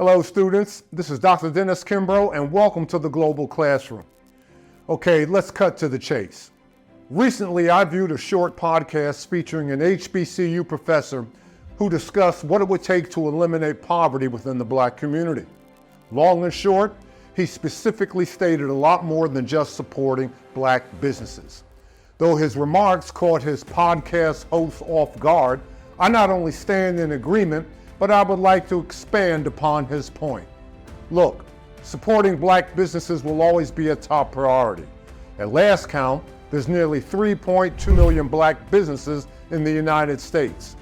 Hello students, this is Dr. Dennis Kimbro and welcome to the Global Classroom. Okay, let's cut to the chase. Recently I viewed a short podcast featuring an HBCU professor who discussed what it would take to eliminate poverty within the Black community. Long and short, he specifically stated a lot more than just supporting Black businesses. Though his remarks caught his podcast host off guard, I not only stand in agreement, but I would like to expand upon his point. Look, supporting Black businesses will always be a top priority. At last count, there's nearly 3.2 million Black businesses in the United States.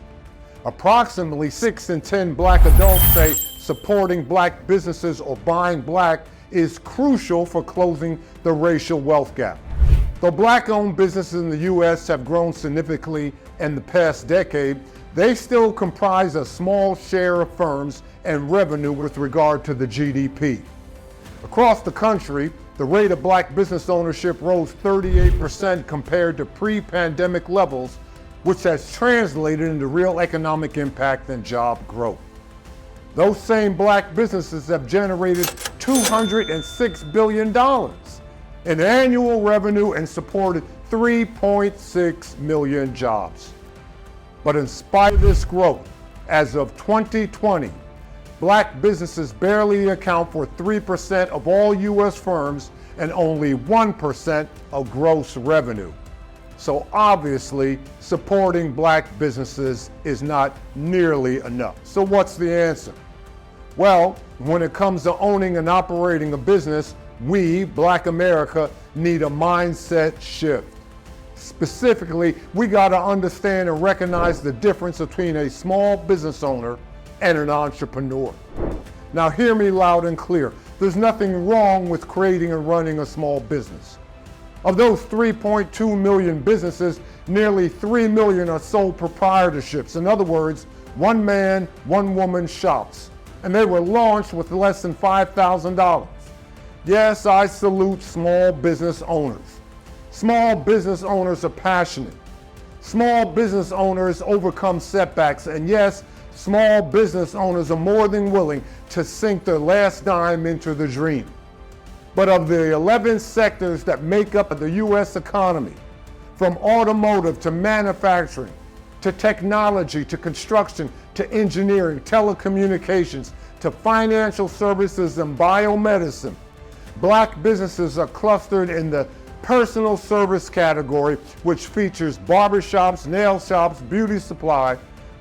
Approximately 6 in 10 Black adults say supporting Black businesses or buying Black is crucial for closing the racial wealth gap. Though Black-owned businesses in the U.S. have grown significantly in the past decade, they still comprise a small share of firms and revenue with regard to the GDP. Across the country, the rate of Black business ownership rose 38% compared to pre-pandemic levels, which has translated into real economic impact and job growth. Those same Black businesses have generated $206 billion in annual revenue and supported 3.6 million jobs. But in spite of this growth, as of 2020, Black businesses barely account for 3% of all U.S. firms and only 1% of gross revenue. So obviously, supporting Black businesses is not nearly enough. So what's the answer? Well, when it comes to owning and operating a business, we, Black America, need a mindset shift. Specifically, we got to understand and recognize the difference between a small business owner and an entrepreneur. Now hear me loud and clear. There's nothing wrong with creating and running a small business. Of those 3.2 million businesses, nearly 3 million are sole proprietorships. In other words, one man, one woman shops. And they were launched with less than $5,000. Yes, I salute small business owners. Small business owners are passionate. Small business owners overcome setbacks, and yes, small business owners are more than willing to sink their last dime into the dream. But of the 11 sectors that make up the U.S. economy, from automotive to manufacturing, to technology, to construction, to engineering, telecommunications, to financial services and biomedicine, Black businesses are clustered in the personal service category, which features barbershops, nail shops, beauty supply,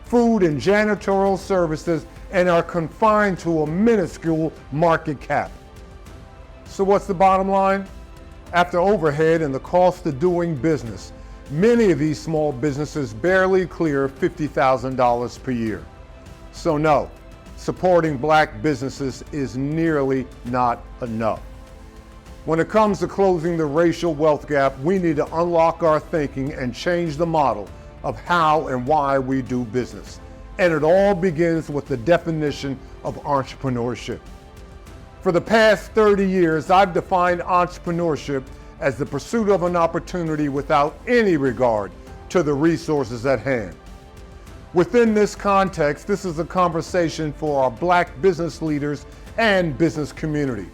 food and janitorial services, and are confined to a minuscule market cap. So what's the bottom line? After overhead and the cost of doing business, many of these small businesses barely clear $50,000 per year. So no, supporting Black businesses is nearly not enough. When it comes to closing the racial wealth gap, we need to unlock our thinking and change the model of how and why we do business. And it all begins with the definition of entrepreneurship. For the past 30 years, I've defined entrepreneurship as the pursuit of an opportunity without any regard to the resources at hand. Within this context, this is a conversation for our Black business leaders and business community.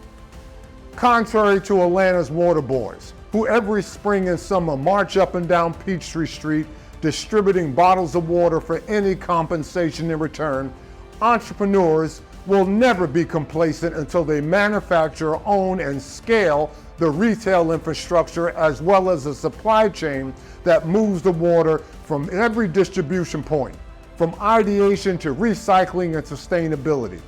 Contrary to Atlanta's water boys, who every spring and summer march up and down Peachtree Street distributing bottles of water for any compensation in return, entrepreneurs will never be complacent until they manufacture, own, and scale the retail infrastructure as well as the supply chain that moves the water from every distribution point, from ideation to recycling and sustainability.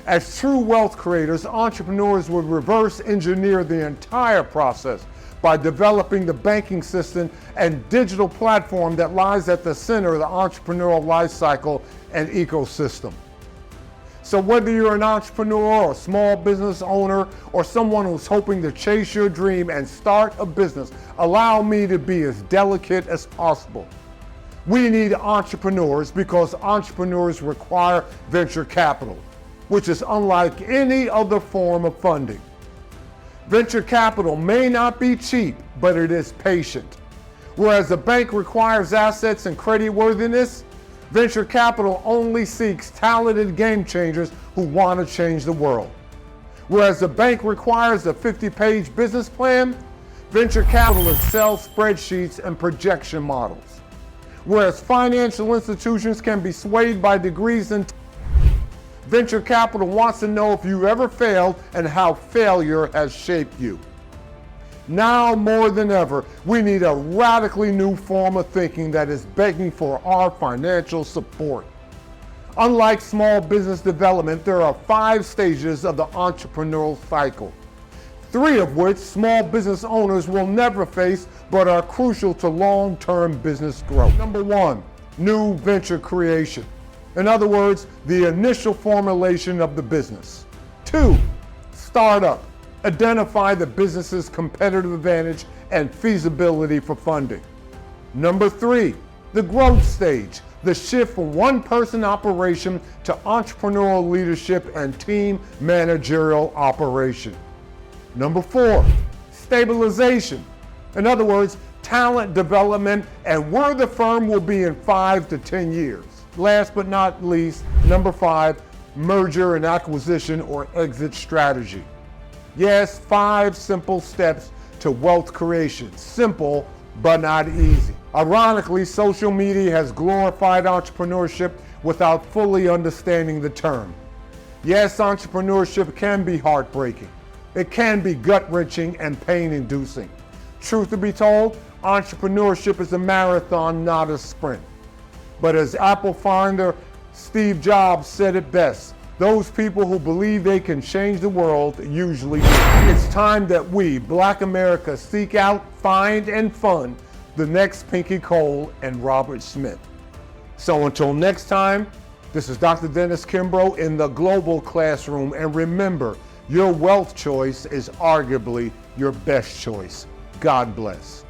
As true wealth creators, entrepreneurs will reverse engineer the entire process by developing the banking system and digital platform that lies at the center of the entrepreneurial life cycle and ecosystem. So whether you're an entrepreneur or small business owner or someone who's hoping to chase your dream and start a business, allow me to be as delicate as possible. We need entrepreneurs because entrepreneurs require venture capital, which is unlike any other form of funding. Venture capital may not be cheap, but it is patient. Whereas a bank requires assets and creditworthiness, Venture capital only seeks talented game changers who want to change the world. Whereas the bank requires a 50-page business plan, venture capital excels spreadsheets and projection models. Whereas financial institutions can be swayed by degrees and venture capital wants to know if you ever failed and how failure has shaped you. Now more than ever, we need a radically new form of thinking that is begging for our financial support. Unlike small business development, there are 5 stages of the entrepreneurial cycle, 3 of which small business owners will never face but are crucial to long-term business growth. Number 1, new venture creation. In other words, the initial formulation of the business. 2, startup. Identify the business's competitive advantage and feasibility for funding. Number 3, the growth stage, the shift from one-person operation to entrepreneurial leadership and team managerial operation. Number 4, stabilization. In other words, talent development and where the firm will be in 5 to 10 years. Last but not least, number 5, merger and acquisition or exit strategy. Yes, 5 simple steps to wealth creation. Simple, but not easy. Ironically, social media has glorified entrepreneurship without fully understanding the term. Yes, entrepreneurship can be heartbreaking. It can be gut-wrenching and pain-inducing. Truth to be told, entrepreneurship is a marathon, not a sprint. But as Apple founder Steve Jobs said it best, those people who believe they can change the world usually do. It's time that we, Black America, seek out, find, and fund the next Pinky Cole and Robert Smith. So until next time, this is Dr. Dennis Kimbro in the Global Classroom, and remember, your wealth choice is arguably your best choice. God bless.